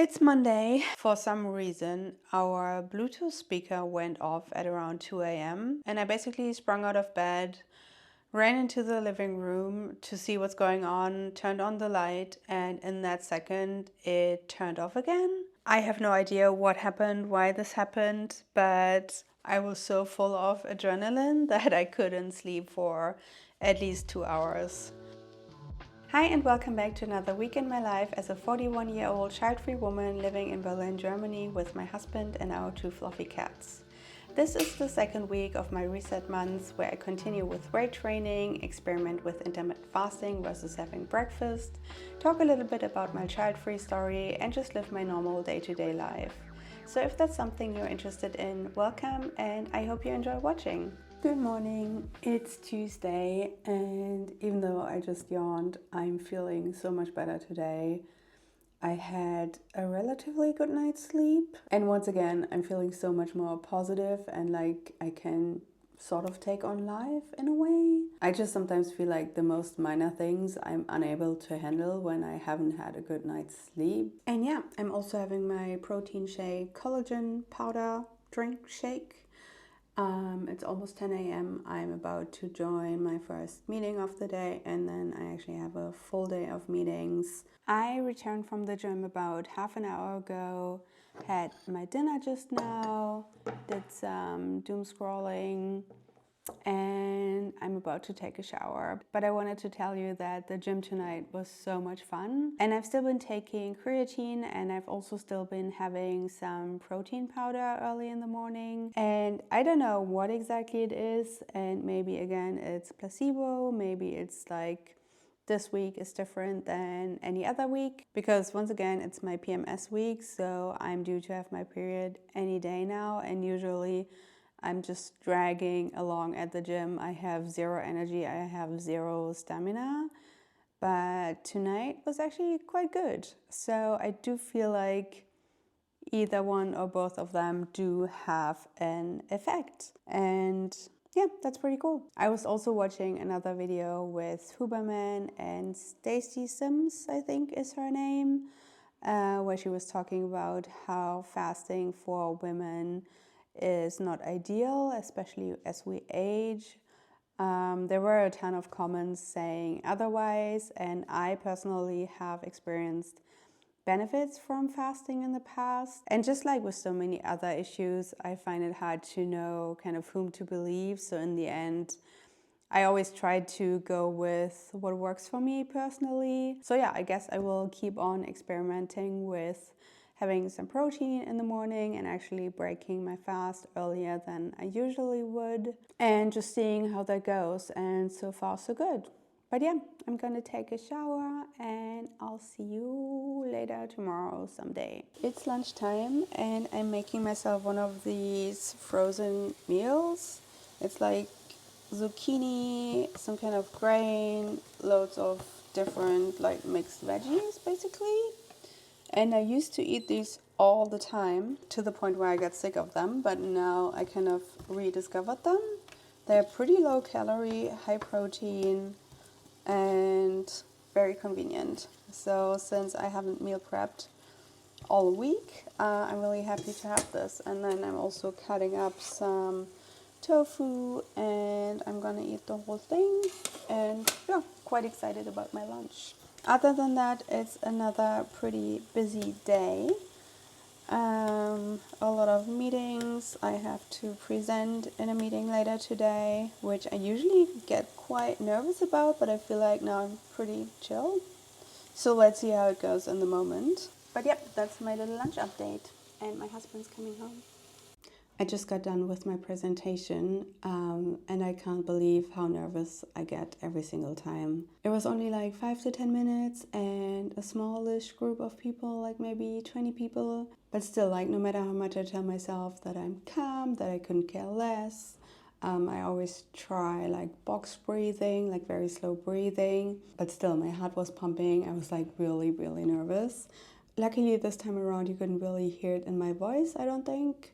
It's Monday. For some reason, our Bluetooth speaker went off at around 2 a.m. and I basically sprung out of bed, ran into the living room to see what's going on, turned on the light, and in that second, it turned off again. I have no idea what happened, why this happened, but I was so full of adrenaline that I couldn't sleep for at least 2 hours. Hi and welcome back to another week in my life as a 41-year-old child-free woman living in Berlin, Germany with my husband and our 2 fluffy cats. This is the second week of my reset months where I continue with weight training, experiment with intermittent fasting versus having breakfast, talk a little bit about my child-free story and just live my normal day-to-day life. So if that's something you're interested in, welcome and I hope you enjoy watching. Good morning, it's Tuesday and even though I just yawned, I'm feeling so much better today. I had a relatively good night's sleep and once again I'm feeling so much more positive and like I can sort of take on life in a way. I just sometimes feel like the most minor things I'm unable to handle when I haven't had a good night's sleep. And yeah, I'm also having my protein shake, collagen powder drink shake. It's almost 10 a.m. I'm about to join my first meeting of the day and then I actually have a full day of meetings. I returned from the gym about half an hour ago, had my dinner just now, did some doom scrolling, and I'm about to take a shower. But I wanted to tell you that the gym tonight was so much fun. And I've still been taking creatine and I've also still been having some protein powder early in the morning. And I don't know what exactly it is. And maybe again, it's placebo. Maybe it's like this week is different than any other week because once again, it's my PMS week. So I'm due to have my period any day now. And usually I'm just dragging along at the gym. I have zero energy, I have zero stamina, but tonight was actually quite good. So I do feel like either one or both of them do have an effect. And yeah, that's pretty cool. I was also watching another video with Huberman and Stacy Sims, I think is her name, where she was talking about how fasting for women is not ideal, especially as we age. There were a ton of comments saying otherwise, and I personally have experienced benefits from fasting in the past. And just like with so many other issues, I find it hard to know kind of whom to believe. So in the end, I always try to go with what works for me personally. So yeah, I guess I will keep on experimenting with having some protein in the morning and actually breaking my fast earlier than I usually would and just seeing how that goes. And so far so good. But yeah, I'm gonna take a shower and I'll see you later tomorrow someday. It's lunchtime and I'm making myself one of these frozen meals. It's like zucchini, some kind of grain, loads of different like mixed veggies basically. And I used to eat these all the time to the point where I got sick of them, but now I kind of rediscovered them. They're pretty low calorie, high protein, and very convenient. So since I haven't meal prepped all week, I'm really happy to have this. And then I'm also cutting up some tofu and I'm gonna eat the whole thing and yeah, quite excited about my lunch. Other than that, it's another pretty busy day. A lot of meetings. I have to present in a meeting later today, which I usually get quite nervous about, but I feel like now I'm pretty chill. So let's see how it goes in the moment. But yep, that's my little lunch update. And my husband's coming home. I just got done with my presentation and I can't believe how nervous I get every single time. It was only like 5 to 10 minutes and a smallish group of people, like maybe 20 people. But still, like no matter how much I tell myself that I'm calm, that I couldn't care less, I always try like box breathing, like very slow breathing. But still, my heart was pumping. I was like really, really nervous. Luckily, this time around, you couldn't really hear it in my voice, I don't think.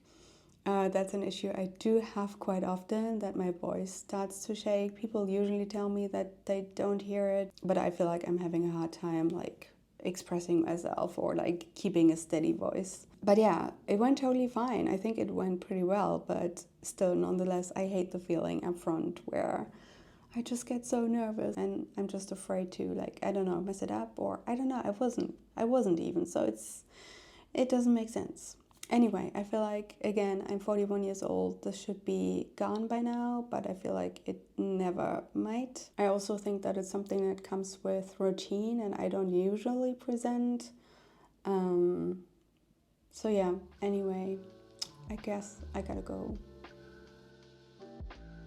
That's an issue I do have quite often, that my voice starts to shake. People usually tell me that they don't hear it, but I feel like I'm having a hard time like expressing myself or like keeping a steady voice. But yeah, it went totally fine. I think it went pretty well, but still, nonetheless, I hate the feeling up front where I just get so nervous and I'm just afraid to, like, I don't know, mess it up, or I don't know, I wasn't even, so it doesn't make sense. Anyway, I feel like, again, I'm 41 years old. This should be gone by now, but I feel like it never might. I also think that it's something that comes with routine, and I don't usually present. So yeah, anyway, I guess I gotta go.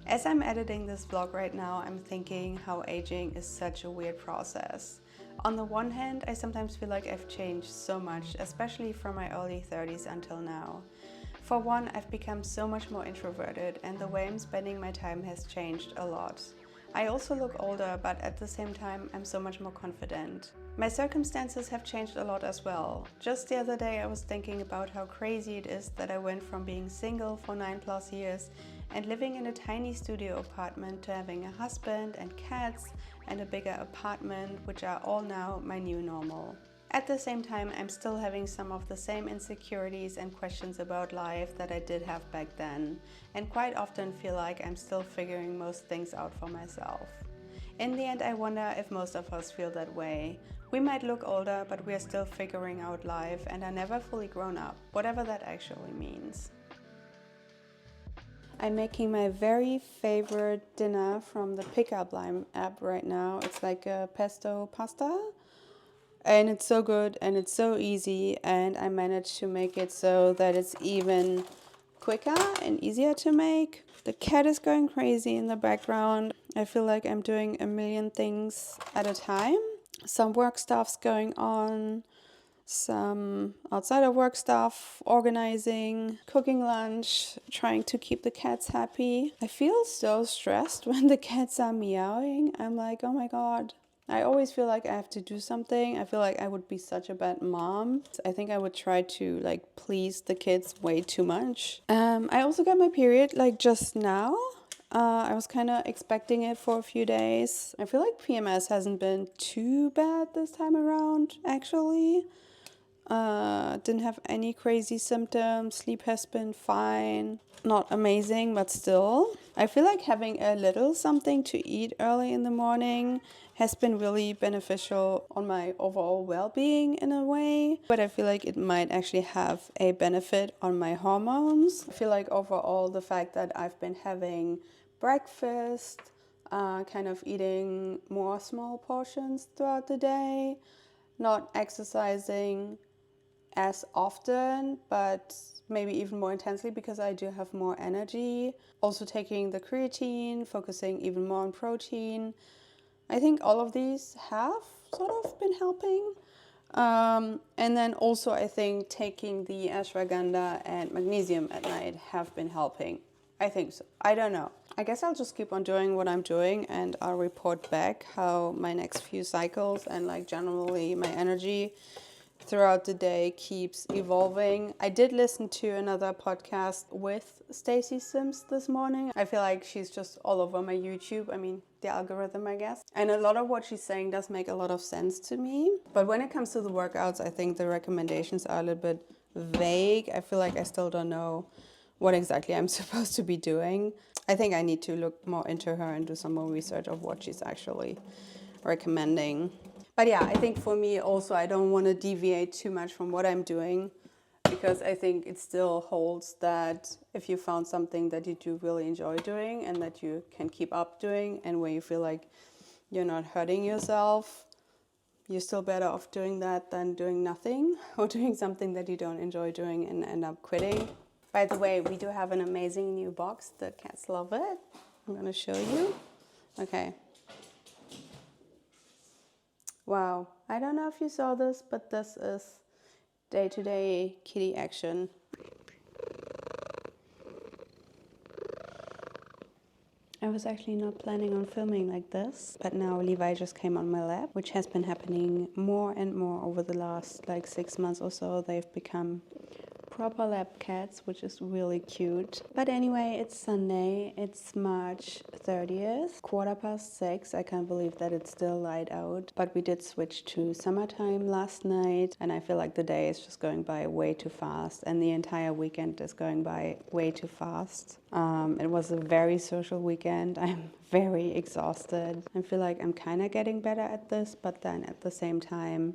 As I'm editing this vlog right now, I'm thinking how aging is such a weird process. On the one hand, I sometimes feel like I've changed so much, especially from my early 30s until now. For one, I've become so much more introverted, and the way I'm spending my time has changed a lot. I also look older, but at the same time, I'm so much more confident. My circumstances have changed a lot as well. Just the other day, I was thinking about how crazy it is that I went from being single for 9+ years and living in a tiny studio apartment to having a husband and cats and a bigger apartment, which are all now my new normal. At the same time, I'm still having some of the same insecurities and questions about life that I did have back then, and quite often feel like I'm still figuring most things out for myself. In the end, I wonder if most of us feel that way. We might look older, but we are still figuring out life and are never fully grown up, whatever that actually means. I'm making my very favorite dinner from the Pickup Line app right now. It's like a pesto pasta. And it's so good and it's so easy, and I managed to make it so that it's even quicker and easier to make. The cat is going crazy in the background. I feel like I'm doing a million things at a time. Some work stuff's going on, some outside of work stuff, organizing, cooking lunch, trying to keep the cats happy. I feel so stressed when the cats are meowing. I'm like, oh my god. I always feel like I have to do something. I feel like I would be such a bad mom. I think I would try to like please the kids way too much. I also got my period like just now. I was kind of expecting it for a few days. I feel like PMS hasn't been too bad this time around, actually. Didn't have any crazy symptoms. Sleep has been fine. Not amazing, but still. I feel like having a little something to eat early in the morning has been really beneficial on my overall well-being in a way. But I feel like it might actually have a benefit on my hormones. I feel like overall the fact that I've been having breakfast, kind of eating more small portions throughout the day, not exercising as often, but maybe even more intensely because I do have more energy. Also taking the creatine, focusing even more on protein. I think all of these have sort of been helping. And then also I think taking the ashwagandha and magnesium at night have been helping. I think so. I don't know. I guess I'll just keep on doing what I'm doing, and I'll report back how my next few cycles and like generally my energy throughout the day keeps evolving. I did listen to another podcast with Stacey Sims this morning. I feel like she's just all over my YouTube. I mean, the algorithm, I guess. And a lot of what she's saying does make a lot of sense to me. But when it comes to the workouts, I think the recommendations are a little bit vague. I feel like I still don't know what exactly I'm supposed to be doing. I think I need to look more into her and do some more research of what she's actually recommending. But yeah, I think for me also, I don't want to deviate too much from what I'm doing, because I think it still holds that if you found something that you do really enjoy doing and that you can keep up doing, and where you feel like you're not hurting yourself, you're still better off doing that than doing nothing or doing something that you don't enjoy doing and end up quitting. By the way, we do have an amazing new box. The cats love it. I'm going to show you. Okay. Wow, I don't know if you saw this, but this is day-to-day kitty action. I was actually not planning on filming like this, but now Levi just came on my lap, which has been happening more and more over the last like 6 months or so. They've become proper lab cats, which is really cute. But anyway, it's Sunday. It's March 30th, 6:15. I can't believe that it's still light out. But we did switch to summertime last night, and I feel like the day is just going by way too fast, and the entire weekend is going by way too fast. It was a very social weekend. I'm very exhausted. I feel like I'm kind of getting better at this, but then at the same time,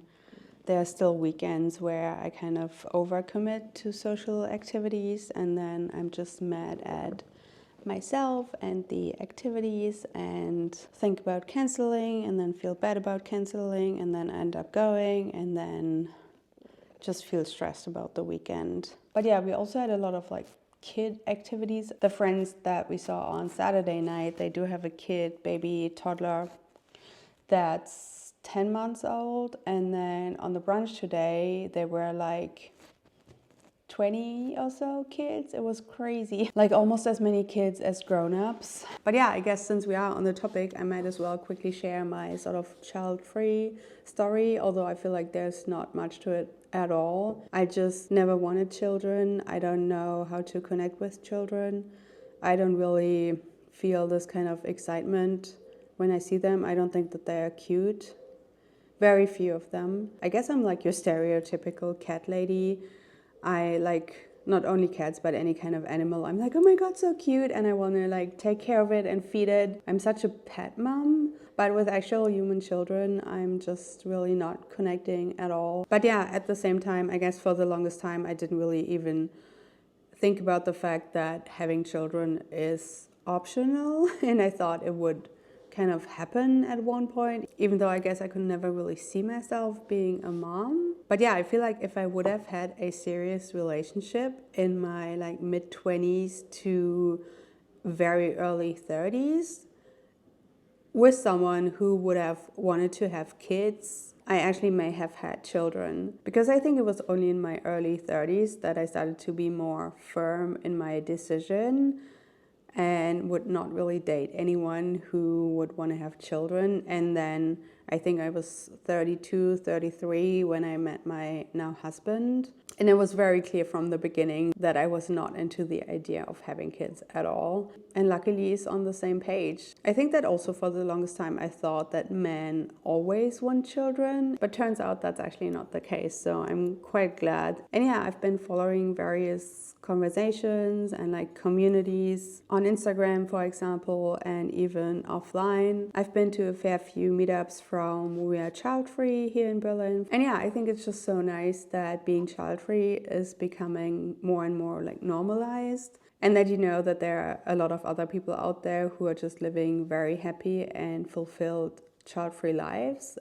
there are still weekends where I kind of overcommit to social activities, and then I'm just mad at myself and the activities and think about canceling and then feel bad about canceling and then end up going and then just feel stressed about the weekend. But yeah, we also had a lot of like kid activities. The friends that we saw on Saturday night, they do have a kid, baby, toddler that's 10 months old. And then on the brunch today, there were like 20 or so kids. It was crazy. Like almost as many kids as grown-ups. But yeah, I guess since we are on the topic, I might as well quickly share my sort of child-free story, although I feel like there's not much to it at all. I just never wanted children. I don't know how to connect with children. I don't really feel this kind of excitement when I see them. I don't think that they're cute. Very few of them. I guess I'm like your stereotypical cat lady. I like not only cats, but any kind of animal. I'm like, oh my God, so cute. And I want to like take care of it and feed it. I'm such a pet mom. But with actual human children, I'm just really not connecting at all. But yeah, at the same time, I guess for the longest time, I didn't really even think about the fact that having children is optional. And I thought it would kind of happen at one point, even though I guess I could never really see myself being a mom. But yeah, I feel like if I would have had a serious relationship in my like mid-20s to very early 30s with someone who would have wanted to have kids, I actually may have had children. Because I think it was only in my early 30s that I started to be more firm in my decision and would not really date anyone who would want to have children. And then I think I was 32, 33 when I met my now husband. And it was very clear from the beginning that I was not into the idea of having kids at all. And luckily he's on the same page. I think that also for the longest time I thought that men always want children, but turns out that's actually not the case. So I'm quite glad. And yeah, I've been following various conversations and like communities on Instagram, for example, and even offline. I've been to a fair few meetups from We Are Child-Free here in Berlin. And yeah, I think it's just so nice that being child-free is becoming more and more like normalized. And that you know that there are a lot of other people out there who are just living very happy and fulfilled child-free lives,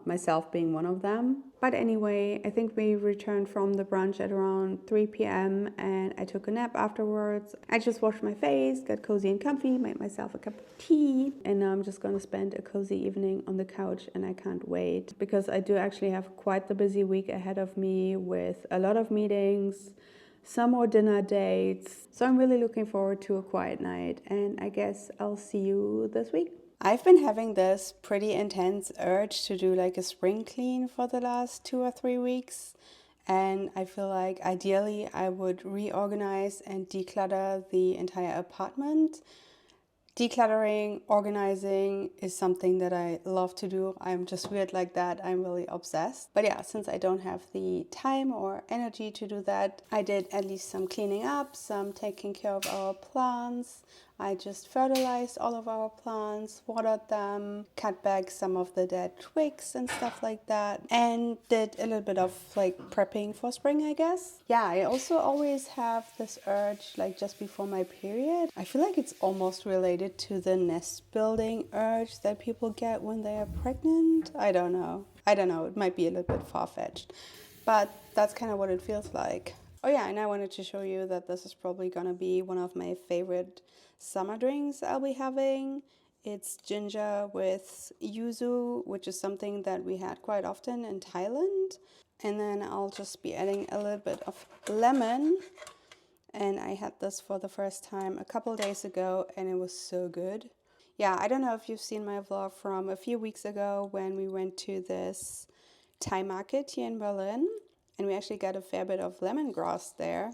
myself being one of them. But anyway, I think we returned from the brunch at around 3 p.m. and I took a nap afterwards. I just washed my face, got cozy and comfy, made myself a cup of tea, and now I'm just gonna spend a cozy evening on the couch, and I can't wait because I do actually have quite the busy week ahead of me with a lot of meetings, some more dinner dates. So I'm really looking forward to a quiet night, and I guess I'll see you this week. I've been having this pretty intense urge to do like a spring clean for the last 2 or 3 weeks. And I feel like ideally I would reorganize and declutter the entire apartment. Decluttering, organizing is something that I love to do. I'm just weird like that. I'm really obsessed. But yeah, since I don't have the time or energy to do that, I did at least some cleaning up, some taking care of our plants. I just fertilized all of our plants, watered them, cut back some of the dead twigs and stuff like that, and did a little bit of like prepping for spring, I guess. Yeah, I also always have this urge like just before my period. I feel like it's almost related to the nest building urge that people get when they are pregnant. I don't know. It might be a little bit far-fetched, but that's kind of what it feels like. Oh yeah, and I wanted to show you that this is probably gonna be one of my favorite summer drinks I'll be having. It's ginger with yuzu, which is something that we had quite often in Thailand. And then I'll just be adding a little bit of lemon. And I had this for the first time a couple days ago and it was so good. Yeah, I don't know if you've seen my vlog from a few weeks ago when we went to this Thai market here in Berlin. and we actually got a fair bit of lemongrass there.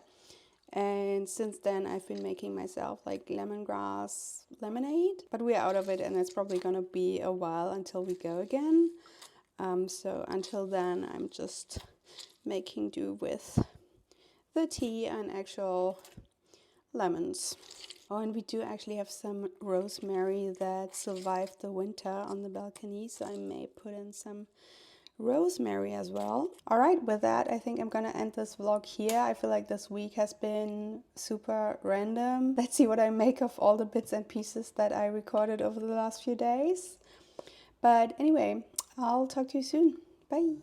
And since then I've been making myself like lemongrass lemonade, but we're out of it and it's probably gonna be a while until we go again. So until then I'm just making do with the tea and actual lemons. Oh, and we do actually have some rosemary that survived the winter on the balcony, so I may put in some rosemary as well. All right, with that, I think I'm gonna end this vlog here. I feel like this week has been super random. Let's see what I make of all the bits and pieces that I recorded over the last few days. But anyway, I'll talk to you soon. Bye.